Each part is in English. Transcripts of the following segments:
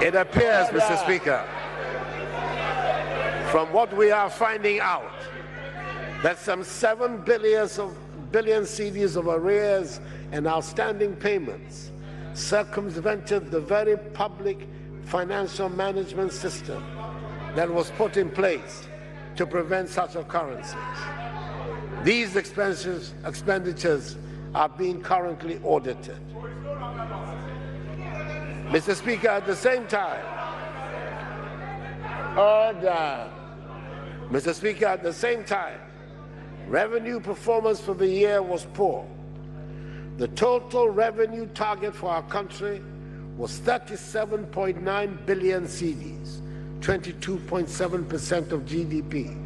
It appears, Mr. Speaker, from what we are finding out, that some 7 billion cedis of arrears and outstanding payments circumvented the very public financial management system that was put in place to prevent such occurrences. These expenditures are being currently audited. Mr. Speaker, at the same time, Mr. Speaker, at the same time, revenue performance for the year was poor. The total revenue target for our country was 37.9 billion cedis, 22.7% of GDP,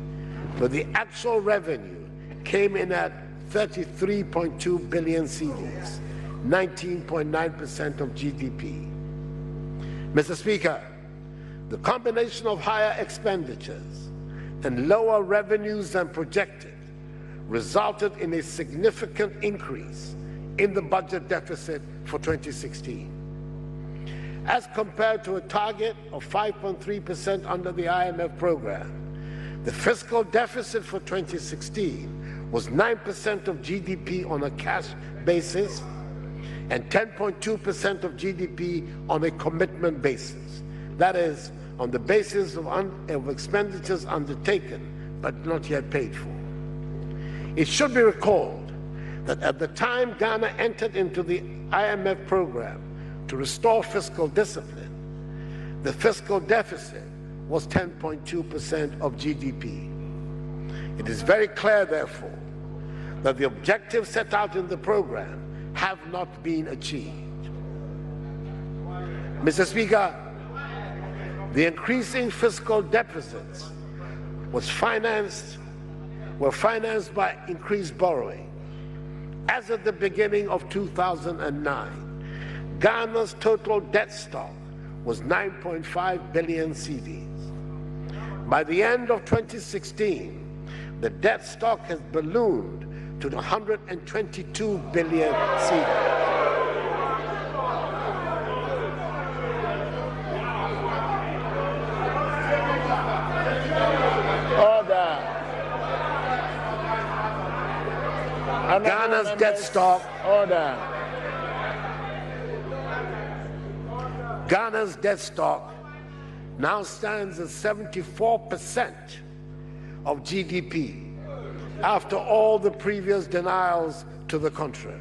but the actual revenue came in at 33.2 billion cedis, 19.9% of GDP. Mr. Speaker, the combination of higher expenditures and lower revenues than projected resulted in a significant increase in the budget deficit for 2016. As compared to a target of 5.3% under the IMF program, the fiscal deficit for 2016 was 9% of GDP on a cash basis and 10.2% of GDP on a commitment basis. That is, on the basis of expenditures undertaken but not yet paid for. It should be recalled that at the time Ghana entered into the IMF program to restore fiscal discipline, the fiscal deficit was 10.2% of GDP. It is very clear, therefore, that the objectives set out in the program have not been achieved. Mr. Speaker, the increasing fiscal deficits were financed by increased borrowing. As at the beginning of 2009, Ghana's total debt stock was 9.5 billion cedis. By the end of 2016, the debt stock has ballooned to 122 billion cedis. Ghana's debt stock. Ghana's debt stock now stands at 74% of GDP after all the previous denials to the contrary.